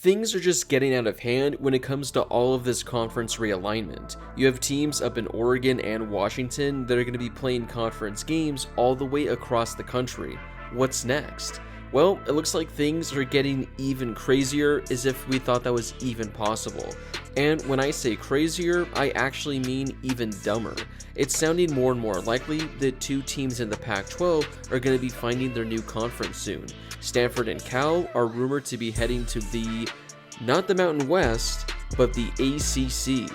Things are just getting out of hand when it comes to all of this conference realignment. You have teams up in Oregon and Washington that are going to be playing conference games all the way across the country. What's next? Well, it looks like things are getting even crazier, as if we thought that was even possible. And when I say crazier, I actually mean even dumber. It's sounding more and more likely that two teams in the Pac-12 are going to be finding their new conference soon. Stanford and Cal are rumored to be heading to not the Mountain West, but the ACC.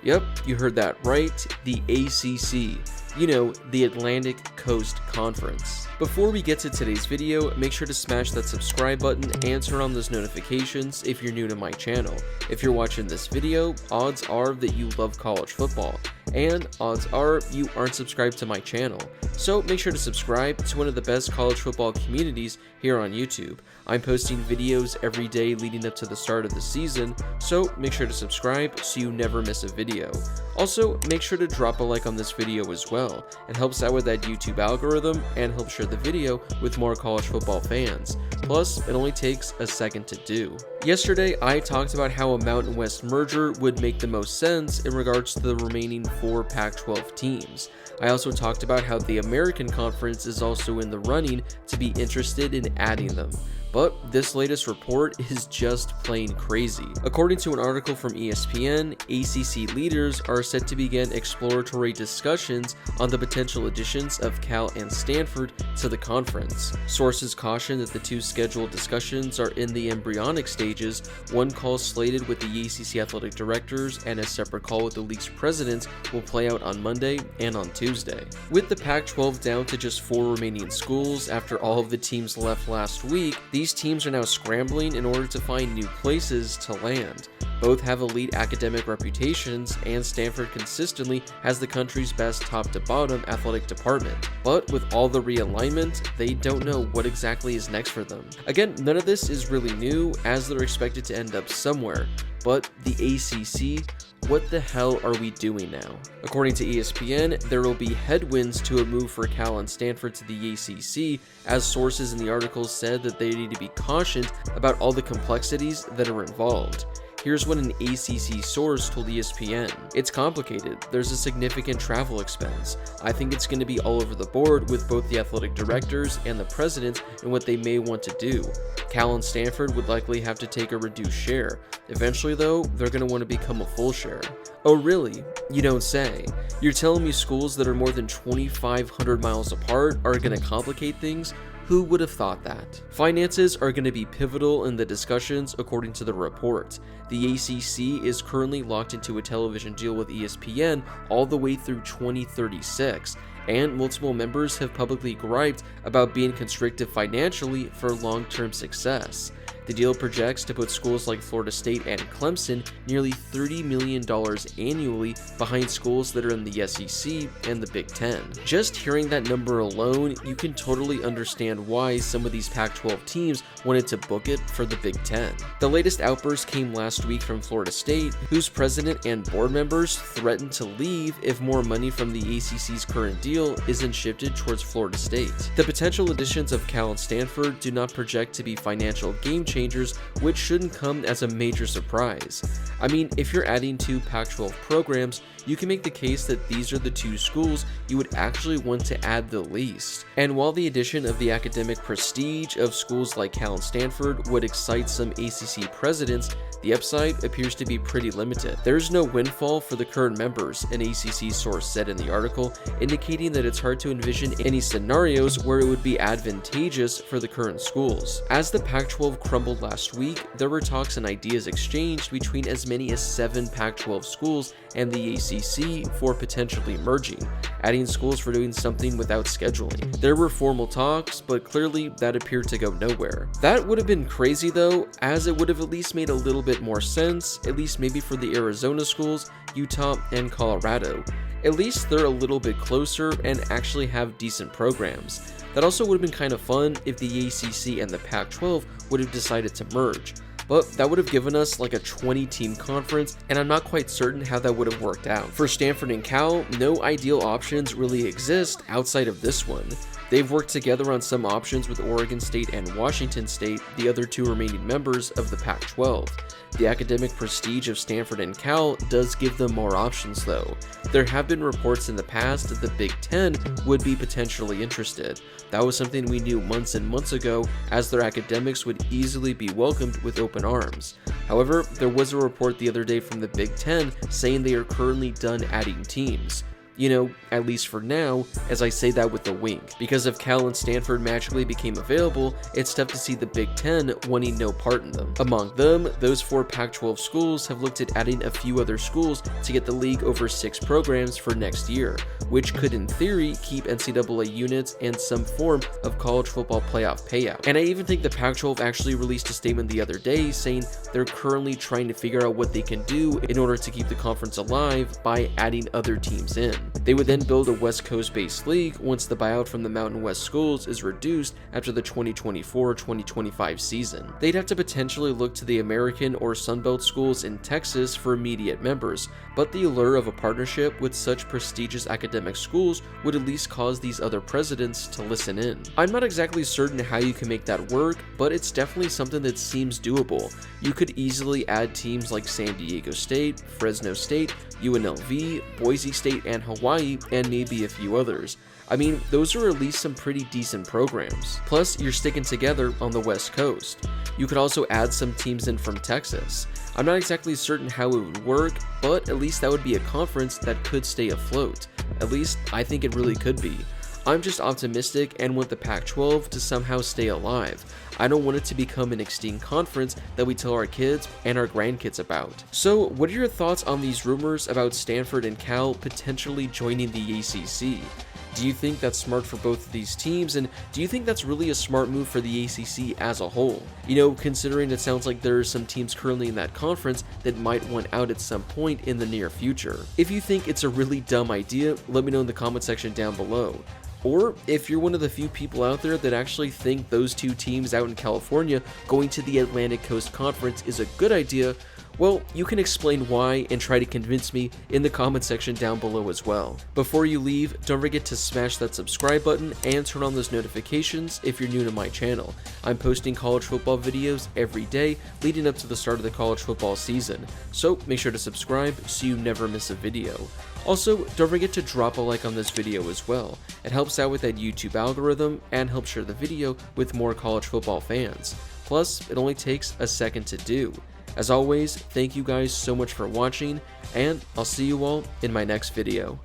Yep, you heard that right, the ACC. You know, the Atlantic Coast Conference. Before we get to today's video, make sure to smash that subscribe button and turn on those notifications if you're new to my channel. If you're watching this video, odds are that you love college football, and odds are you aren't subscribed to my channel. So make sure to subscribe to one of the best college football communities here on YouTube. I'm posting videos every day leading up to the start of the season, so make sure to subscribe so you never miss a video. Also, make sure to drop a like on this video as well. It helps out with that YouTube algorithm and helps share the video with more college football fans. Plus, it only takes a second to do. Yesterday, I talked about how a Mountain West merger would make the most sense in regards to the remaining 4 Pac-12 teams. I also talked about how the American Conference is also in the running to be interested in adding them. But this latest report is just plain crazy. According to an article from ESPN, ACC leaders are set to begin exploratory discussions on the potential additions of Cal and Stanford to the conference. Sources caution that the two scheduled discussions are in the embryonic stages. One call slated with the ACC athletic directors and a separate call with the league's presidents will play out on Monday and on Tuesday. With the Pac-12 down to just 4 remaining schools after all of the teams left last week, these teams are now scrambling in order to find new places to land. Both have elite academic reputations, and Stanford consistently has the country's best top-to-bottom athletic department. But with all the realignment, they don't know what exactly is next for them. Again, none of this is really new, as they're expected to end up somewhere. But the ACC, what the hell are we doing now? According to ESPN, there will be headwinds to a move for Cal and Stanford to the ACC, as sources in the article said that they need to be cautioned about all the complexities that are involved. Here's what an ACC source told ESPN. It's complicated. There's a significant travel expense. I think it's going to be all over the board with both the athletic directors and the presidents and what they may want to do. Cal and Stanford would likely have to take a reduced share. Eventually, though, they're going to want to become a full share. Oh really? You don't say. You're telling me schools that are more than 2,500 miles apart are going to complicate things? Who would have thought that? Finances are going to be pivotal in the discussions, according to the report. The ACC is currently locked into a television deal with ESPN all the way through 2036, and multiple members have publicly griped about being constricted financially for long-term success. The deal projects to put schools like Florida State and Clemson nearly $30 million annually behind schools that are in the SEC and the Big Ten. Just hearing that number alone, you can totally understand why some of these Pac-12 teams wanted to book it for the Big Ten. The latest outburst came last week from Florida State, whose president and board members threatened to leave if more money from the ACC's current deal isn't shifted towards Florida State. The potential additions of Cal and Stanford do not project to be financial game changers, which shouldn't come as a major surprise. I mean, if you're adding 2 Pac-12 programs, you can make the case that these are the 2 schools you would actually want to add the least. And while the addition of the academic prestige of schools like Cal and Stanford would excite some ACC presidents, the upside appears to be pretty limited. There's no windfall for the current members, an ACC source said in the article, indicating that it's hard to envision any scenarios where it would be advantageous for the current schools. As the Pac-12 crumbled last week, there were talks and ideas exchanged between as many as 7 Pac-12 schools and the ACC for potentially merging, adding schools for doing something without scheduling. There were formal talks, but clearly that appeared to go nowhere. That would have been crazy though, as it would have at least made a little bit more sense, at least maybe for the Arizona schools, Utah, and Colorado. At least they're a little bit closer and actually have decent programs. That also would have been kind of fun if the ACC and the Pac-12 would have decided to merge. But that would have given us like a 20-team conference, and I'm not quite certain how that would have worked out. For Stanford and Cal, no ideal options really exist outside of this one. They've worked together on some options with Oregon State and Washington State, the other two remaining members of the Pac-12. The academic prestige of Stanford and Cal does give them more options though. There have been reports in the past that the Big Ten would be potentially interested. That was something we knew months and months ago, as their academics would easily be welcomed with open arms. However, there was a report the other day from the Big Ten saying they are currently done adding teams. You know, at least for now, as I say that with a wink. Because if Cal and Stanford magically became available, it's tough to see the Big Ten wanting no part in them. Among them, those 4 Pac-12 schools have looked at adding a few other schools to get the league over 6 programs for next year, which could in theory keep NCAA units and some form of college football playoff payout. And I even think the Pac-12 actually released a statement the other day saying they're currently trying to figure out what they can do in order to keep the conference alive by adding other teams in. They would then build a West Coast-based league once the buyout from the Mountain West schools is reduced after the 2024-2025 season. They'd have to potentially look to the American or Sunbelt schools in Texas for immediate members, but the allure of a partnership with such prestigious academic schools would at least cause these other presidents to listen in. I'm not exactly certain how you can make that work, but it's definitely something that seems doable. You could easily add teams like San Diego State, Fresno State, UNLV, Boise State, and Hawaii, and maybe a few others. I mean, those are at least some pretty decent programs. Plus, you're sticking together on the West Coast. You could also add some teams in from Texas. I'm not exactly certain how it would work, but at least that would be a conference that could stay afloat. At least, I think it really could be. I'm just optimistic and want the Pac-12 to somehow stay alive. I don't want it to become an extinct conference that we tell our kids and our grandkids about. So, what are your thoughts on these rumors about Stanford and Cal potentially joining the ACC? Do you think that's smart for both of these teams, and do you think that's really a smart move for the ACC as a whole? You know, considering it sounds like there are some teams currently in that conference that might want out at some point in the near future. If you think it's a really dumb idea, let me know in the comment section down below. Or if you're one of the few people out there that actually think those two teams out in California going to the Atlantic Coast Conference is a good idea, well, you can explain why and try to convince me in the comment section down below as well. Before you leave, don't forget to smash that subscribe button and turn on those notifications if you're new to my channel. I'm posting college football videos every day leading up to the start of the college football season, so make sure to subscribe so you never miss a video. Also, don't forget to drop a like on this video as well. It helps out with that YouTube algorithm and helps share the video with more college football fans. Plus, it only takes a second to do. As always, thank you guys so much for watching, and I'll see you all in my next video.